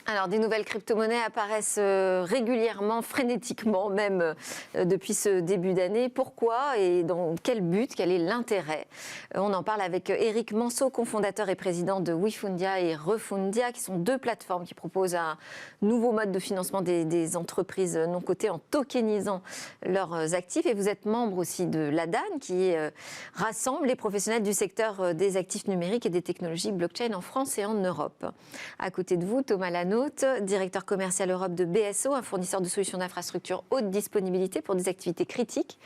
Alors, des nouvelles crypto-monnaies apparaissent régulièrement, frénétiquement même, depuis ce début d'année. Pourquoi et dans quel but? Quel est l'intérêt? On en parle avec Éric Manceau, cofondateur et président de WeFundia et Refundia, qui sont deux plateformes qui proposent un nouveau mode de financement des entreprises non cotées en tokenisant leurs actifs. Et vous êtes membre aussi de l'ADAN, qui rassemble les professionnels du secteur des actifs numériques et des technologies blockchain en France et en Europe. À côté de vous, Thomas Lanotte, directeur commercial Europe de BSO, un fournisseur de solutions d'infrastructure haute disponibilité pour des activités critiques,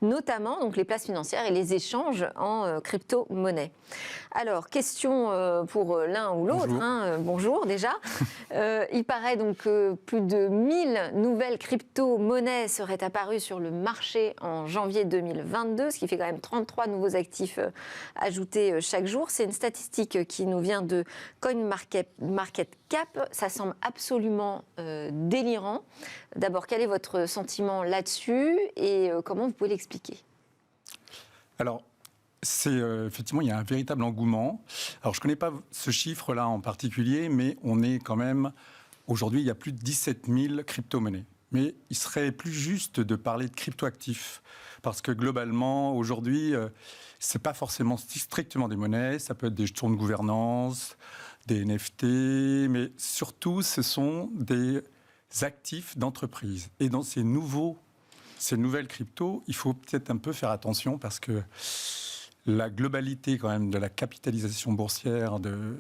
notamment donc les places financières et les échanges en crypto-monnaie. Alors, question pour l'un ou l'autre. Bonjour, bonjour déjà. Il paraît donc que plus de 1000 nouvelles crypto-monnaies seraient apparues sur le marché en janvier 2022, ce qui fait quand même 33 nouveaux actifs ajoutés chaque jour. C'est une statistique qui nous vient de CoinMarketCap. Ça semble absolument délirant. D'abord, quel est votre sentiment là-dessus et comment vous pouvez l'expliquer? Alors, effectivement, il y a un véritable engouement. Alors, je ne connais pas ce chiffre-là en particulier, mais on est quand même... Aujourd'hui, il y a plus de 17 000 crypto-monnaies. Mais il serait plus juste de parler de crypto-actifs. Parce que globalement, aujourd'hui, ce n'est pas forcément strictement des monnaies. Ça peut être des jetons de gouvernance, des NFT, mais surtout, ce sont des actifs d'entreprise. Et dans ces nouvelles cryptos, il faut peut-être un peu faire attention parce que la globalité quand même de la capitalisation boursière de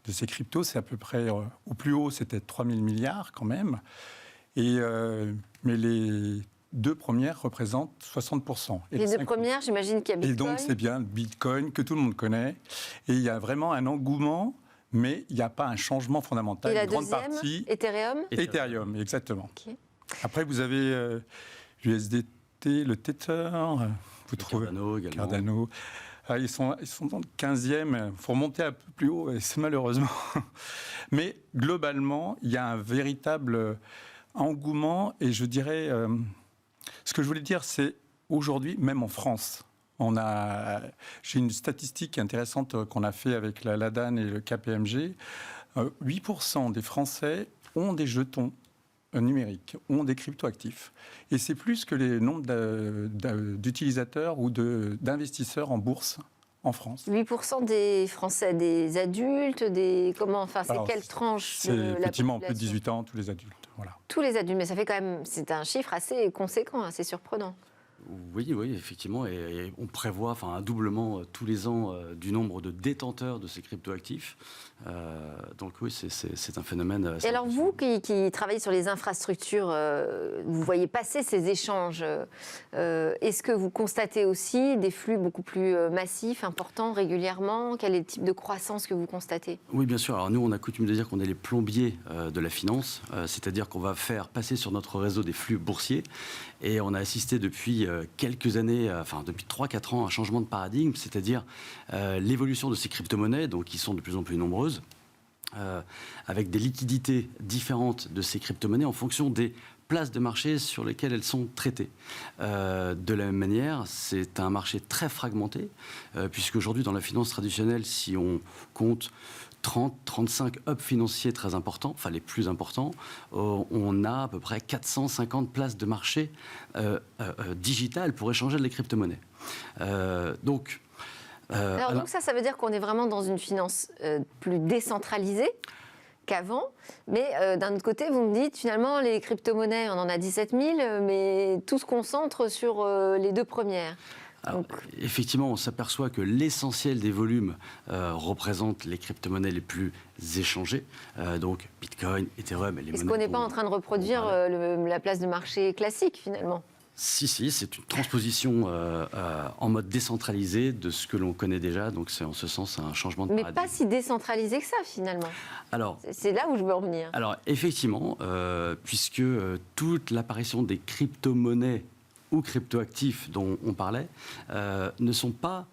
ces cryptos, c'est à peu près, au plus haut, c'était 3 000 milliards quand même. Mais les deux premières représentent 60%. Les deux premières, j'imagine qu'il y a Bitcoin. Et donc, c'est bien Bitcoin que tout le monde connaît. Et il y a vraiment un engouement, mais il n'y a pas un changement fondamental. Et la une grande deuxième, partie, Ethereum. exactement. Okay. Après, vous avez l'USDT, le Tether, vous trouvez Cardano également. Cardano. Ah, ils sont dans le 15e, il faut remonter un peu plus haut, et c'est malheureusement. Mais globalement, il y a un véritable engouement, et je dirais, ce que je voulais dire, c'est aujourd'hui, même en France, j'ai une statistique intéressante qu'on a fait avec la LADAN et le KPMG, 8% des Français ont des jetons numériques, ont des cryptoactifs. Et c'est plus que les nombres d'utilisateurs ou d'investisseurs en bourse en France. 8% des Français, des adultes, c'est quelle tranche de la population? C'est effectivement plus de 18 ans, tous les adultes. Voilà. Tous les adultes, mais ça fait quand même, c'est un chiffre assez conséquent, assez surprenant. Oui, effectivement, et on prévoit un doublement tous les ans du nombre de détenteurs de ces cryptoactifs. Donc oui, c'est un phénomène. Et alors vous qui travaillez sur les infrastructures, vous voyez passer ces échanges. Est-ce que vous constatez aussi des flux beaucoup plus massifs, importants, régulièrement? Quel est le type de croissance que vous constatez? Oui, bien sûr. Alors nous, on a coutume de dire qu'on est les plombiers de la finance, c'est-à-dire qu'on va faire passer sur notre réseau des flux boursiers. Et on a assisté depuis quelques années, depuis 3-4 ans, à un changement de paradigme, c'est-à-dire l'évolution de ces crypto-monnaies, donc qui sont de plus en plus nombreuses, avec des liquidités différentes de ces crypto-monnaies en fonction des places de marché sur lesquelles elles sont traitées. De la même manière, c'est un marché très fragmenté, puisque aujourd'hui, dans la finance traditionnelle, si on compte 30-35 hubs financiers très importants, les plus importants, on a à peu près 450 places de marché digitales pour échanger les crypto-monnaies. Donc, ça veut dire qu'on est vraiment dans une finance plus décentralisée qu'avant, mais d'un autre côté, vous me dites, finalement, les crypto-monnaies, on en a 17 000, mais tout se concentre sur les deux premières. Alors, effectivement, on s'aperçoit que l'essentiel des volumes représente les crypto-monnaies les plus échangées, donc Bitcoin, Ethereum et les monnaies. Est-ce qu'on n'est pas en train de reproduire la place de marché classique, finalement? Si, c'est une transposition en mode décentralisé de ce que l'on connaît déjà, donc c'est en ce sens un changement de paradigme. Mais pas si décentralisé que ça, finalement. Alors, c'est là où je veux en venir. Alors, effectivement, puisque toute l'apparition des crypto-monnaies ou cryptoactifs dont on parlait, ne sont pas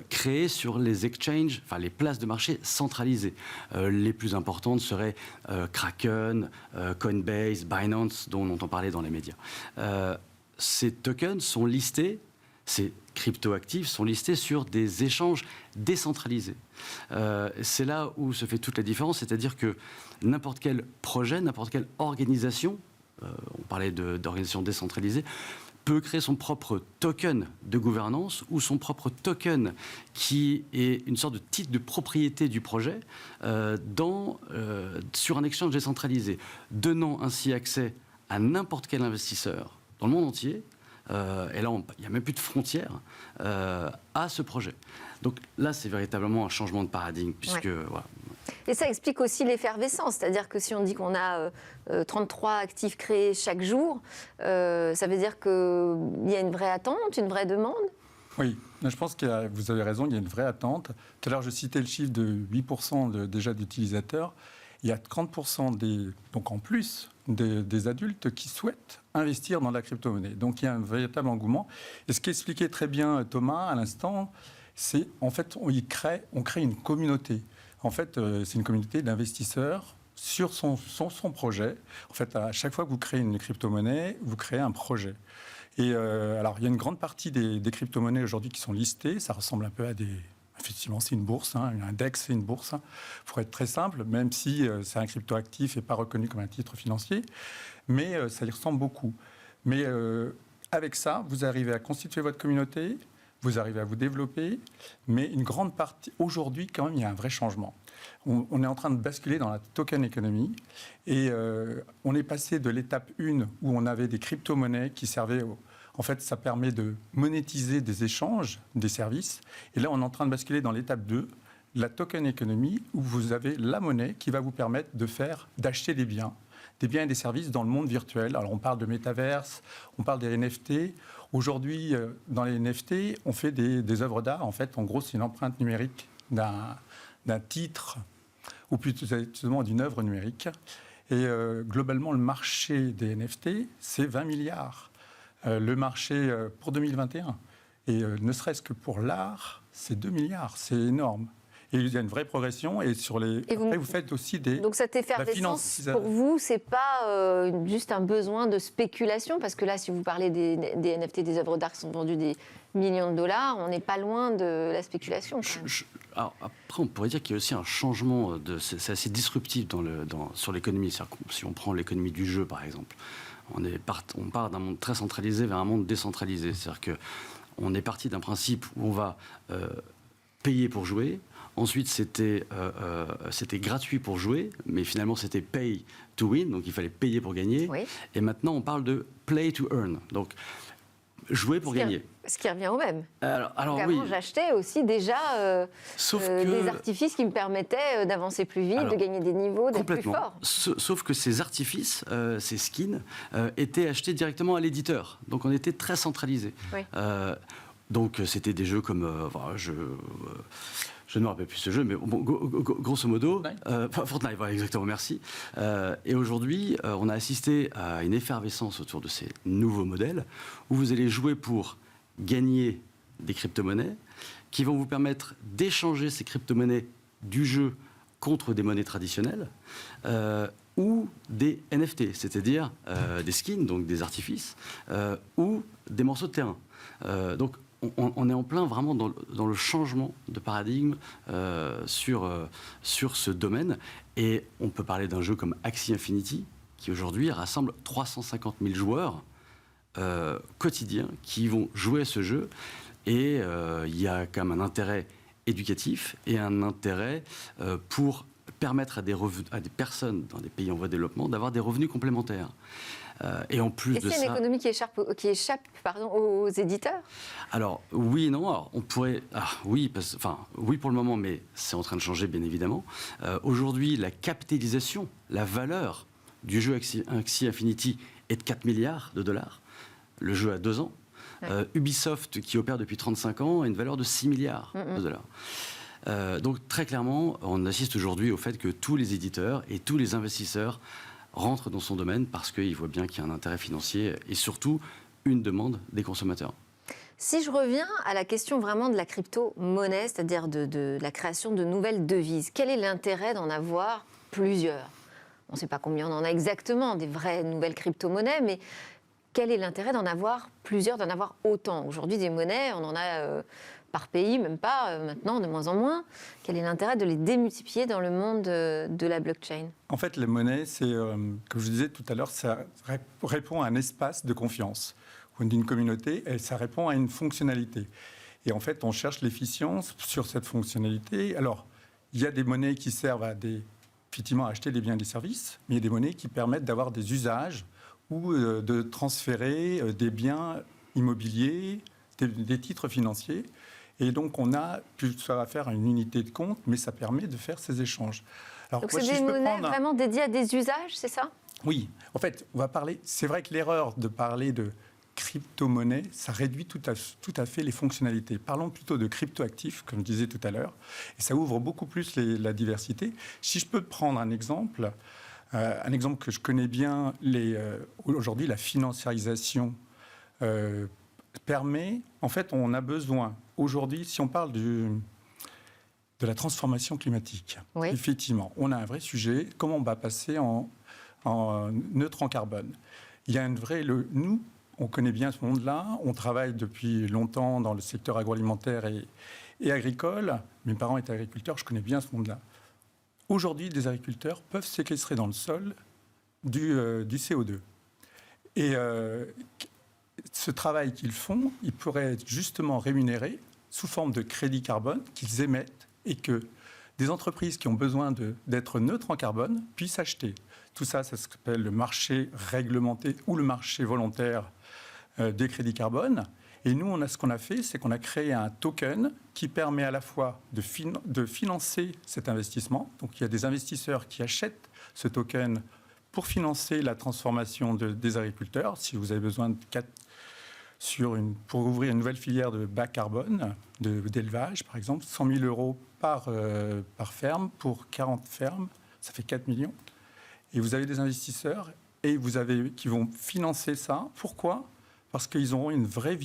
créés sur les exchanges, les places de marché centralisées. Les plus importantes seraient Kraken, Coinbase, Binance, dont on entend parler dans les médias. Ces tokens sont listés ces cryptoactifs sont listés sur des échanges décentralisés. C'est là où se fait toute la différence, c'est-à-dire que n'importe quel projet, n'importe quelle organisation, on parlait d'organisation décentralisée, peut créer son propre token de gouvernance ou son propre token qui est une sorte de titre de propriété du projet sur un exchange décentralisé, donnant ainsi accès à n'importe quel investisseur dans le monde entier, et là il n'y a même plus de frontières, à ce projet. Donc là c'est véritablement un changement de paradigme, puisque... Ouais. Voilà. Et ça explique aussi l'effervescence, c'est-à-dire que si on dit qu'on a 33 actifs créés chaque jour, ça veut dire qu'il y a une vraie attente, une vraie demande? Oui, je pense que vous avez raison, il y a une vraie attente. Tout à l'heure, je citais le chiffre de 8% déjà d'utilisateurs. Il y a 30% donc en plus des adultes qui souhaitent investir dans la crypto-monnaie. Donc il y a un véritable engouement. Et ce qu'expliquait très bien Thomas à l'instant, c'est en fait on crée une communauté. En fait, c'est une communauté d'investisseurs sur son projet. En fait, à chaque fois que vous créez une crypto-monnaie, vous créez un projet. Et alors, il y a une grande partie des crypto-monnaies aujourd'hui qui sont listées. Ça ressemble un peu à des... Effectivement, c'est une bourse. Un index, c'est une bourse. Pour être très simple, même si c'est un crypto-actif et pas reconnu comme un titre financier. Mais ça y ressemble beaucoup. Mais avec ça, vous arrivez à constituer votre communauté. Vous arrivez à vous développer, mais une grande partie, aujourd'hui quand même, il y a un vrai changement. On est en train de basculer dans la token economy et on est passé de l'étape 1 où on avait des crypto-monnaies qui servaient, en fait, ça permet de monétiser des échanges, des services. Et là, on est en train de basculer dans l'étape 2, la token economy, où vous avez la monnaie qui va vous permettre d'acheter des biens et des services dans le monde virtuel. Alors, on parle de métaverse, on parle des NFT. Aujourd'hui, dans les NFT, on fait des œuvres d'art. En fait, en gros, c'est une empreinte numérique d'un titre, ou plutôt d'une œuvre numérique. Et globalement, le marché des NFT, c'est 20 milliards. Le marché pour 2021. Et ne serait-ce que pour l'art, c'est 2 milliards. C'est énorme. Et il y a une vraie progression. Et après, vous faites aussi des... Donc cette effervescence, pour vous, c'est pas juste un besoin de spéculation? Parce que là, si vous parlez des NFT, des œuvres d'art qui sont vendues des millions de dollars, on n'est pas loin de la spéculation. Alors, après, on pourrait dire qu'il y a aussi un changement. C'est assez disruptif sur l'économie. Si on prend l'économie du jeu, par exemple, on part d'un monde très centralisé vers un monde décentralisé. C'est-à-dire qu'on est parti d'un principe où on va payer pour jouer. Ensuite, c'était gratuit pour jouer, mais finalement, c'était pay to win, donc il fallait payer pour gagner. Oui. Et maintenant, on parle de play to earn, donc jouer pour gagner. Ce qui revient au même. Alors avant, oui. J'achetais aussi déjà des artifices qui me permettaient d'avancer plus vite, de gagner des niveaux, d'être plus fort. Sauf que ces artifices, ces skins, étaient achetés directement à l'éditeur. Donc on était très centralisé. Oui. Donc c'était des jeux comme... je ne me rappelle plus ce jeu, mais grosso modo, Fortnite, voilà, exactement, merci. Et aujourd'hui, on a assisté à une effervescence autour de ces nouveaux modèles, où vous allez jouer pour gagner des crypto-monnaies, qui vont vous permettre d'échanger ces crypto-monnaies du jeu contre des monnaies traditionnelles, ou des NFT, c'est-à-dire des skins, donc des artifices, ou des morceaux de terrain. Donc, on est en plein vraiment dans le changement de paradigme sur ce domaine. Et on peut parler d'un jeu comme Axie Infinity, qui aujourd'hui rassemble 350 000 joueurs quotidiens qui vont jouer à ce jeu. Et il y a quand même un intérêt éducatif et un intérêt pour permettre à des personnes dans des pays en voie de développement d'avoir des revenus complémentaires. Et en plus de ça... c'est une économie qui échappe aux éditeurs? Alors, oui et non. Alors, on pourrait... oui pour le moment, mais c'est en train de changer, bien évidemment. Aujourd'hui, la capitalisation, la valeur du jeu Axie Infinity est de 4 milliards de dollars. Le jeu a 2 ans. Ouais. Ubisoft, qui opère depuis 35 ans, a une valeur de 6 milliards de dollars. Donc, très clairement, on assiste aujourd'hui au fait que tous les éditeurs et tous les investisseurs rentrent dans son domaine parce qu'ils voient bien qu'il y a un intérêt financier et surtout une demande des consommateurs. Si je reviens à la question vraiment de la crypto-monnaie, c'est-à-dire de la création de nouvelles devises, quel est l'intérêt d'en avoir plusieurs? On ne sait pas combien on en a exactement, des vraies nouvelles crypto-monnaies, mais quel est l'intérêt d'en avoir plusieurs, d'en avoir autant? Aujourd'hui, des monnaies, on en a par pays, même pas, maintenant, de moins en moins. Quel est l'intérêt de les démultiplier dans le monde de la blockchain? En fait, les monnaies, c'est, comme je disais tout à l'heure, ça répond à un espace de confiance ou d'une communauté, et ça répond à une fonctionnalité. Et en fait, on cherche l'efficience sur cette fonctionnalité. Alors, il y a des monnaies qui servent effectivement, à acheter des biens et des services, mais il y a des monnaies qui permettent d'avoir des usages ou de transférer des biens immobiliers, des titres financiers. Et donc, on a plus affaire à une unité de compte, mais ça permet de faire ces échanges. Alors, donc, c'est des monnaies vraiment dédiées à des usages, c'est ça? Oui. En fait, on va parler... C'est vrai que l'erreur de parler de crypto-monnaie, ça réduit tout à fait les fonctionnalités. Parlons plutôt de crypto-actifs, comme je disais tout à l'heure, et ça ouvre beaucoup plus la diversité. Si je peux prendre un exemple que je connais bien, aujourd'hui, la financiarisation permet... En fait, on a besoin, aujourd'hui, si on parle de la transformation climatique, oui. Effectivement, on a un vrai sujet, comment on va passer en neutre en carbone. Il y a nous, on connaît bien ce monde-là, on travaille depuis longtemps dans le secteur agroalimentaire et agricole. Mes parents étaient agriculteurs, je connais bien ce monde-là. Aujourd'hui, des agriculteurs peuvent séquestrer dans le sol du CO2. Et ce travail qu'ils font, il pourrait être justement rémunéré sous forme de crédit carbone qu'ils émettent et que des entreprises qui ont besoin d'être neutres en carbone puissent acheter. Tout ça, ça s'appelle le marché réglementé ou le marché volontaire des crédits carbone. Et nous, ce qu'on a fait, c'est qu'on a créé un token qui permet à la fois de financer cet investissement. Donc, il y a des investisseurs qui achètent ce token pour financer la transformation des agriculteurs. Si vous avez besoin pour ouvrir une nouvelle filière de bas carbone, d'élevage, par exemple, 100 000 euros par ferme pour 40 fermes, ça fait 4 millions. Et vous avez des investisseurs qui vont financer ça. Pourquoi ? Parce qu'ils auront une vraie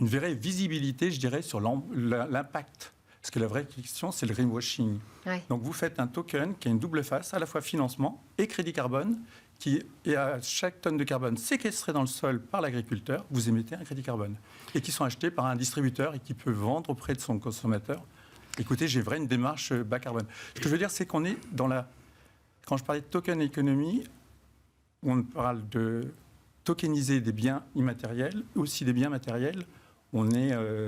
une vraie visibilité, je dirais, sur l'impact. Parce que la vraie question, c'est le greenwashing. Ouais. Donc vous faites un token qui a une double face, à la fois financement et crédit carbone, et à chaque tonne de carbone séquestrée dans le sol par l'agriculteur, vous émettez un crédit carbone. Et qui sont achetés par un distributeur et qui peut vendre auprès de son consommateur. Écoutez, j'ai vraiment une démarche bas carbone. Ce que je veux dire, c'est qu'on est dans Quand je parlais de token économie, on parle de tokeniser des biens immatériels, aussi des biens matériels.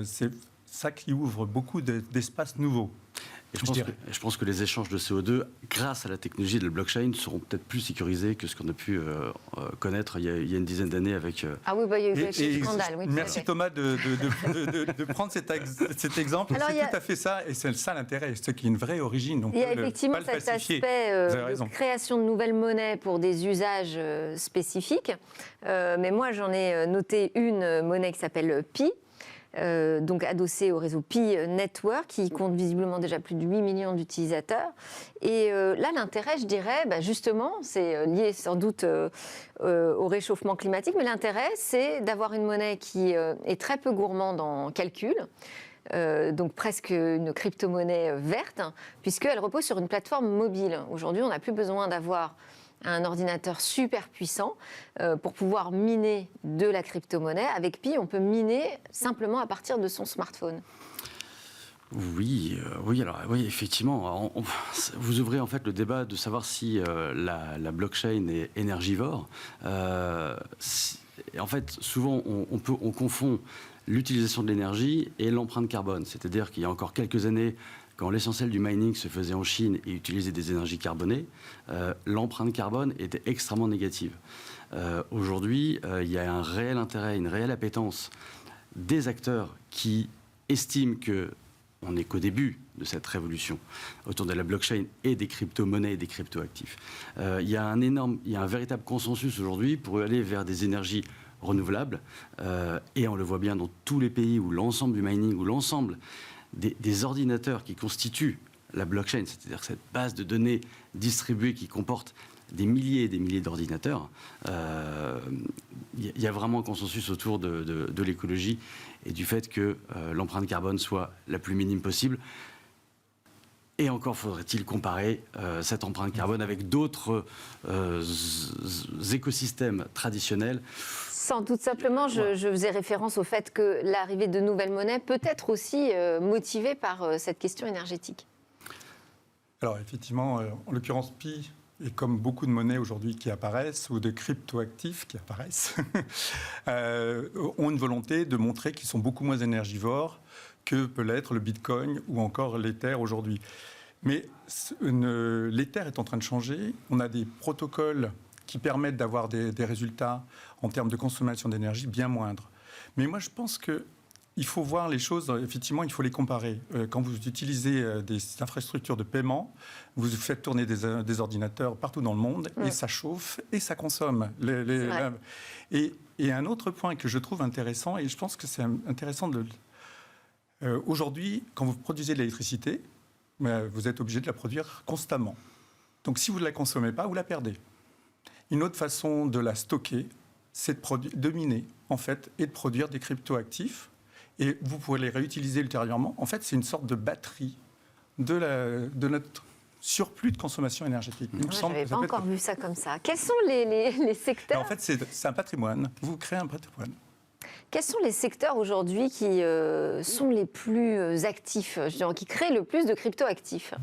C'est ça qui ouvre beaucoup d'espaces nouveaux. Et je pense que les échanges de CO2, grâce à la technologie de la blockchain, seront peut-être plus sécurisés que ce qu'on a pu connaître il y a une dizaine d'années avec... Ah oui, il y a eu quelques scandales. Oui, merci Thomas de prendre cet exemple. Alors, c'est tout à fait ça, et c'est ça l'intérêt, c'est qu'il y a une vraie origine. Il y a effectivement cet aspect de création de nouvelles monnaies pour des usages spécifiques. Mais moi, j'en ai noté une monnaie qui s'appelle Pi. Donc adossé au réseau Pi Network, qui compte visiblement déjà plus de 8 millions d'utilisateurs. Et là, l'intérêt, je dirais, justement, c'est lié sans doute au réchauffement climatique, mais l'intérêt, c'est d'avoir une monnaie qui est très peu gourmande en calcul, donc presque une crypto-monnaie verte, puisqu'elle repose sur une plateforme mobile. Aujourd'hui, on n'a plus besoin d'avoir un ordinateur super puissant pour pouvoir miner de la crypto-monnaie. Avec Pi, on peut miner simplement à partir de son smartphone. Oui, effectivement. Vous ouvrez en fait le débat de savoir si la blockchain est énergivore. En fait, souvent, on confond l'utilisation de l'énergie et l'empreinte carbone. C'est-à-dire qu'il y a encore quelques années, quand l'essentiel du mining se faisait en Chine et utilisait des énergies carbonées, l'empreinte carbone était extrêmement négative. Aujourd'hui, il y a un réel intérêt, une réelle appétence des acteurs qui estiment qu'on n'est qu'au début de cette révolution autour de la blockchain et des crypto-monnaies et des crypto-actifs. Il y a un véritable consensus aujourd'hui pour aller vers des énergies renouvelables, et on le voit bien dans tous les pays où l'ensemble du mining, où l'ensemble des ordinateurs qui constituent la blockchain, c'est-à-dire cette base de données distribuée qui comporte des milliers et des milliers d'ordinateurs, il y a vraiment un consensus autour de l'écologie et du fait que l'empreinte carbone soit la plus minime possible. Et encore faudrait-il comparer cette empreinte carbone avec d'autres écosystèmes traditionnels. Sans doute simplement, je faisais référence au fait que l'arrivée de nouvelles monnaies peut être aussi motivée par cette question énergétique. Alors effectivement, en l'occurrence, Pi, et comme beaucoup de monnaies aujourd'hui qui apparaissent, ou de cryptoactifs qui apparaissent, ont une volonté de montrer qu'ils sont beaucoup moins énergivores que peut l'être le Bitcoin ou encore l'Ether aujourd'hui. Mais l'Ether est en train de changer. On a des protocoles qui permettent d'avoir des résultats en termes de consommation d'énergie bien moindres. Mais moi, je pense qu'il faut voir les choses, effectivement, il faut les comparer. Quand vous utilisez des infrastructures de paiement, vous faites tourner des ordinateurs partout dans le monde et ça chauffe et ça consomme. Et un autre point que je trouve intéressant, et je pense que c'est intéressant de... aujourd'hui, quand vous produisez de l'électricité, vous êtes obligé de la produire constamment. Donc si vous ne la consommez pas, vous la perdez. Une autre façon de la stocker, c'est de miner, en fait, et de produire des cryptoactifs. Et vous pouvez les réutiliser ultérieurement. En fait, c'est une sorte de batterie de notre surplus de consommation énergétique. Je n'avais pas encore vu ça comme ça. Quels sont les secteurs... En fait, c'est un patrimoine. Vous créez un patrimoine. Quels sont les secteurs aujourd'hui qui sont les plus actifs, qui créent le plus de cryptoactifs ?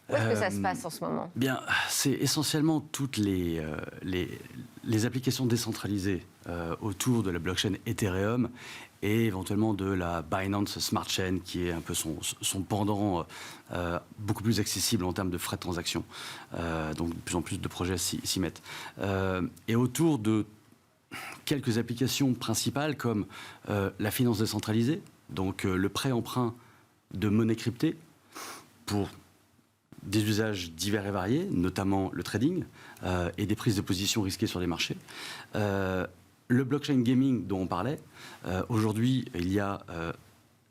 Où est-ce que ça se passe en ce moment ? Bien, c'est essentiellement toutes les applications décentralisées autour de la blockchain Ethereum et éventuellement de la Binance Smart Chain, qui est un peu son pendant beaucoup plus accessible en termes de frais de transaction. Donc de plus en plus de projets s'y mettent. Et autour de quelques applications principales comme la finance décentralisée, donc le prêt-emprunt de monnaie cryptée pour des usages divers et variés, notamment le trading et des prises de position risquées sur les marchés. Le blockchain gaming dont on parlait, aujourd'hui il y a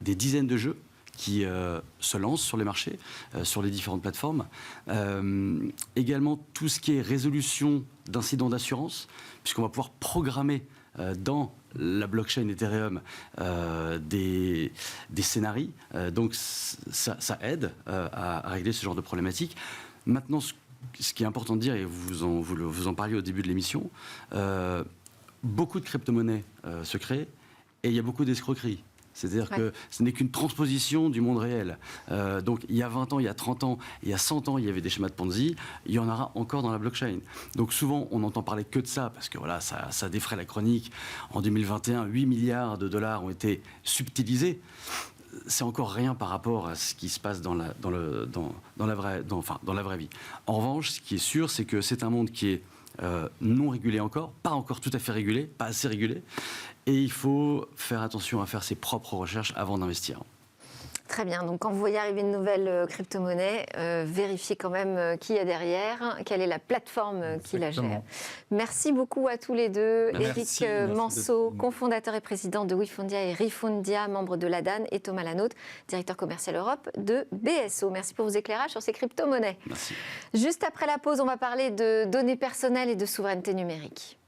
des dizaines de jeux qui se lancent sur les marchés, sur les différentes plateformes. Également tout ce qui est résolution d'incidents d'assurance, puisqu'on va pouvoir programmer dans la blockchain Ethereum des scénarios. Donc ça aide à régler ce genre de problématiques. Maintenant, ce qui est important de dire, et vous en parliez au début de l'émission, beaucoup de crypto-monnaies se créent et il y a beaucoup d'escroqueries. C'est-à-dire que ce n'est qu'une transposition du monde réel. Donc il y a 20 ans, il y a 30 ans, il y a 100 ans, il y avait des schémas de Ponzi, il y en aura encore dans la blockchain. Donc souvent, on n'entend parler que de ça, parce que voilà, ça défraie la chronique. En 2021, 8 milliards de dollars ont été subtilisés. C'est encore rien par rapport à ce qui se passe dans la vraie vie. En revanche, ce qui est sûr, c'est que c'est un monde qui est non régulé encore, pas encore tout à fait régulé, pas assez régulé. Et il faut faire attention à faire ses propres recherches avant d'investir. Très bien. Donc, quand vous voyez arriver une nouvelle crypto-monnaie, vérifiez quand même qui y a derrière, quelle est la plateforme qui la gère. Merci beaucoup à tous les deux. Merci, Éric Manceau, cofondateur et président de WeFondia et Refondia, membre de l'ADAN, et Thomas Lanaute, directeur commercial Europe de BSO. Merci pour vos éclairages sur ces crypto-monnaies. Merci. Juste après la pause, on va parler de données personnelles et de souveraineté numérique.